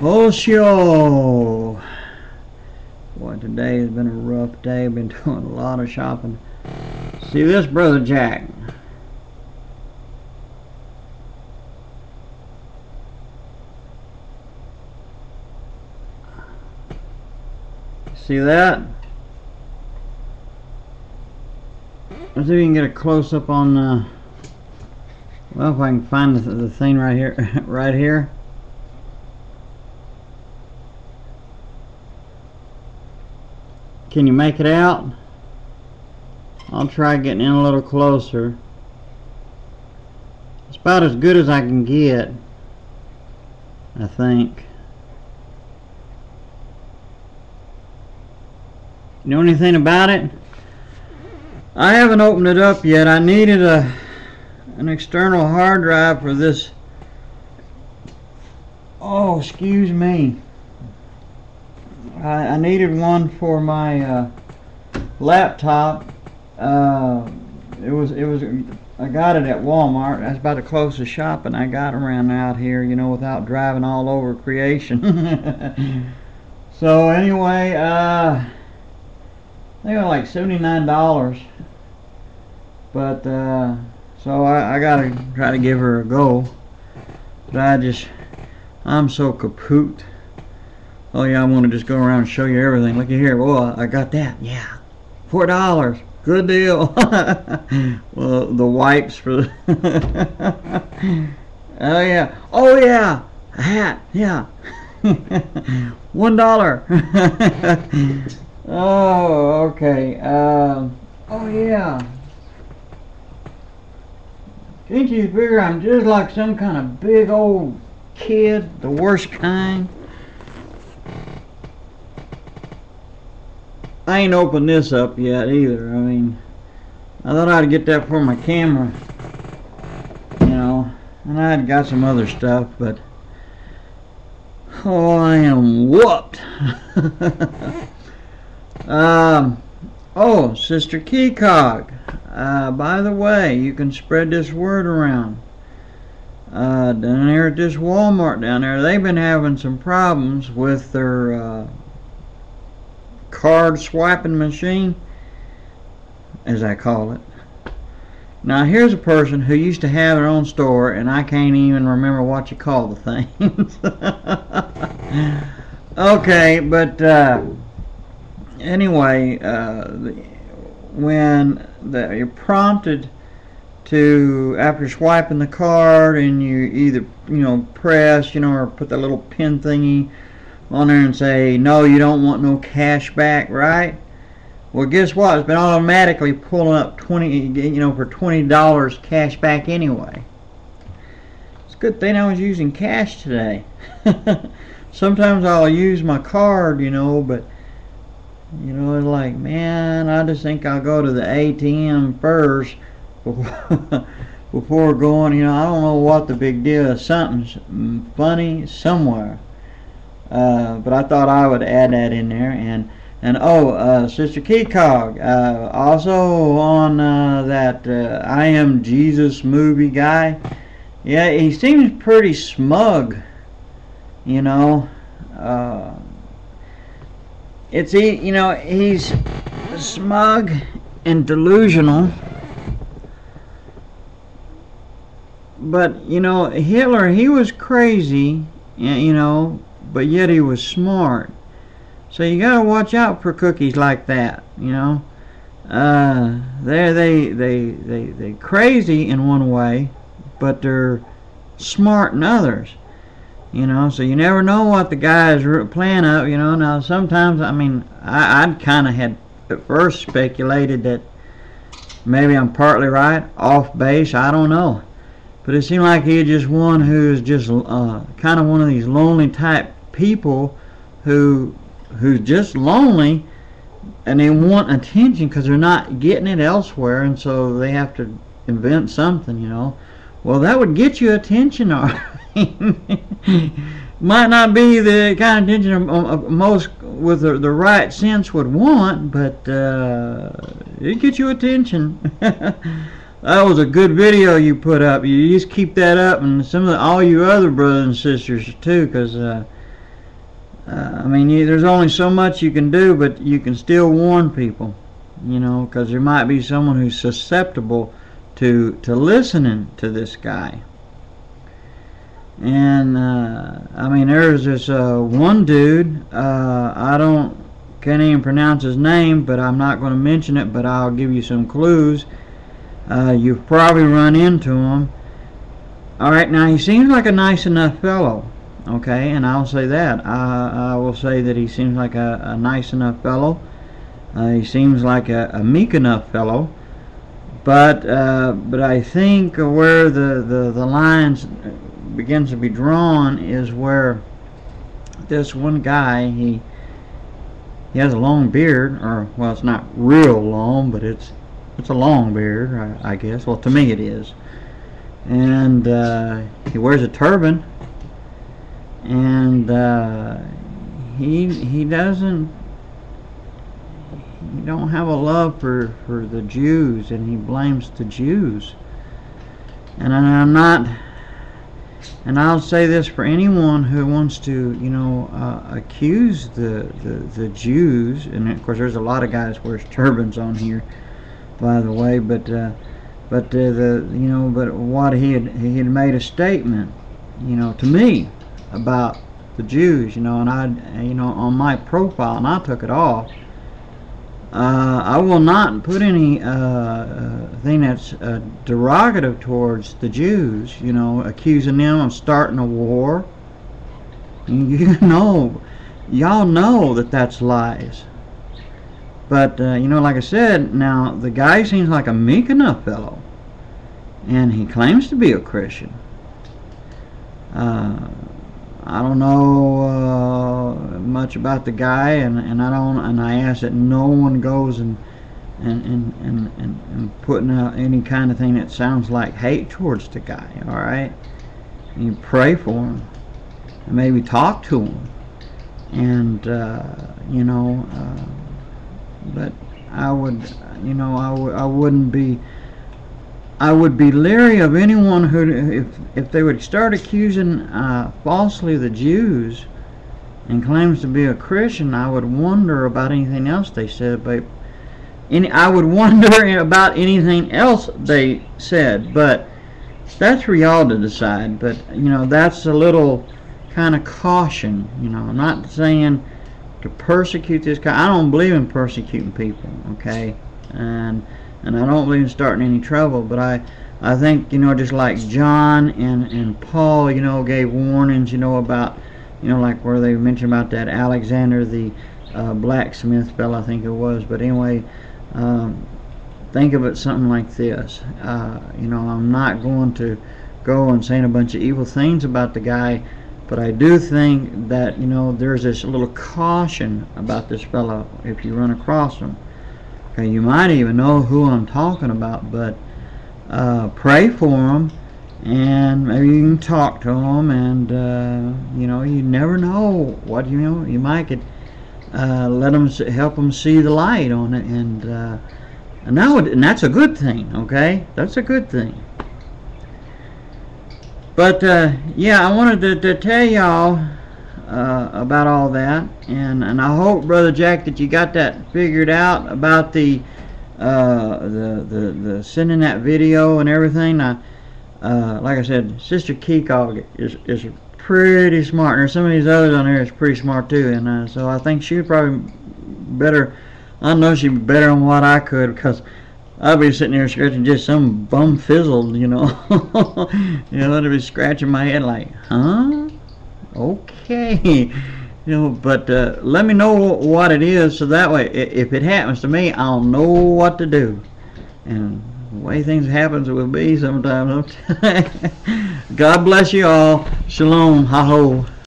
Oh, show. Boy, today has been a rough day. I've been doing a lot of shopping. See this, Brother Jack? See that? Let's see if you can get a close-up on, well, if I can find the thing right here, right here. Can you make it out? I'll try getting in a little closer. It's about as good as I can get, I think. You know anything about it? I haven't opened it up yet. I needed an external hard drive for this. Oh, excuse me. I needed one for my laptop. It was I got it at Walmart. That's about the closest shopping I got around out here, you know, without driving all over creation. So anyway, they were like $79, but so I gotta try to give her a go. But I'm so kaput. Oh yeah, I want to just go around and show you everything. Look at here. Oh, I got that. Yeah, $4. Good deal. Well, the wipes for the oh yeah. Oh yeah, a hat. Yeah. $1. Oh, okay. Oh yeah. Can't you figure I'm just like some kind of big old kid, the worst kind? I ain't opened this up yet either. I mean, I thought I'd get that for my camera, you know, and I had got some other stuff, but oh, I am whooped. Oh, Sister KECOG. By the way, you can spread this word around. Down there at this Walmart down there, they've been having some problems with their card swiping machine, as I call it. Now here's a person who used to have their own store, and I can't even remember what you call the things. Okay, but anyway, when you're prompted to, after swiping the card, and you either, you know, press, you know, or put the little pin thingy on there and say, no, you don't want no cash back, right? Well, guess what? It's been automatically pulling up 20, you know, for $20 cash back anyway. It's a good thing I was using cash today. Sometimes I'll use my card, you know, but you know, it's like, man, I just think I'll go to the ATM first before going, you know, I don't know what the big deal is. Something's funny somewhere. But I thought I would add that in there. And oh, Sister KECOG, also on that I Am Jesus movie guy. Yeah, he seems pretty smug, you know. You know, he's smug and delusional. But, you know, Hitler, he was crazy, you know, but yet he was smart. So you gotta watch out for cookies like that, you know. They crazy in one way, but they're smart in others, you know. So you never know what the guy is playing up, you know. Now sometimes, I mean, I'd kind of had at first speculated that maybe I'm partly right, off base, I don't know. But it seemed like he's just one who's just kind of one of these lonely type people who's just lonely, and they want attention because they're not getting it elsewhere, and so they have to invent something, you know. Well, that would get you attention. Might not be the kind of attention most with the right sense would want, but it gets you attention. That was a good video you put up. You just keep that up, and all you other brothers and sisters too, because I mean, there's only so much you can do, but you can still warn people, you know, because there might be someone who's susceptible to listening to this guy. And I mean, there's this one dude, can't even pronounce his name, but I'm not going to mention it, but I'll give you some clues. You've probably run into him. Alright, now he seems like a nice enough fellow, okay, and I'll say that. I will say that he seems like a nice enough fellow. He seems like a meek enough fellow. But I think where the lines begins to be drawn is where this one guy, he has a long beard, or, well, it's not real long, but it's a long beard, I guess. Well, to me it is. And he wears a turban, and he don't have a love for the Jews, and he blames the Jews. And I'm not, and I'll say this for anyone who wants to, you know, accuse the Jews, and of course there's a lot of guys wears turbans on here, by the way, but what he had made a statement, you know, to me about the Jews, you know, and on my profile, and I took it off. I will not put any thing that's derogative towards the Jews, you know, accusing them of starting a war. You know, y'all know that that's lies. But, you know, like I said, now, the guy seems like a meek enough fellow, and he claims to be a Christian. I don't know much about the guy, and I ask that no one goes and putting out any kind of thing that sounds like hate towards the guy. All right, you pray for him, and maybe talk to him, and you know. But I would, you know, I would be leery of anyone who, if they would start accusing falsely the Jews and claims to be a Christian, I would wonder about anything else they said. But I would wonder about anything else they said. But that's for y'all to decide. But, you know, that's a little kind of caution. You know, I'm not saying to persecute this guy. I don't believe in persecuting people, okay? And I don't believe in starting any trouble, but I think, you know, just like John and Paul, you know, gave warnings, you know, about, you know, like where they mentioned about that Alexander the blacksmith fellow, I think it was. But anyway, think of it something like this. You know, I'm not going to go and saying a bunch of evil things about the guy, but I do think that, you know, there's this little caution about this fellow if you run across him. Okay, you might even know who I'm talking about, but pray for him, and maybe you can talk to him, and you know, you never know what, you know, you might could help them see the light on it, and that's a good thing. Okay, that's a good thing. But yeah, I wanted to tell y'all about all that, and I hope, Brother Jack, that you got that figured out about the sending that video and everything. Now, like I said, Sister KECOG is pretty smart, and there's some of these others on there is pretty smart too, and so I think she would probably better. I know she'd be better than what I could, because I'll be sitting there scratching just some bum fizzled, you know. You know, I'd be scratching my head like, huh? Okay. You know, but let me know what it is, so that way, if it happens to me, I'll know what to do. And the way things happens, it will be sometimes. God bless you all. Shalom. Ha-ho.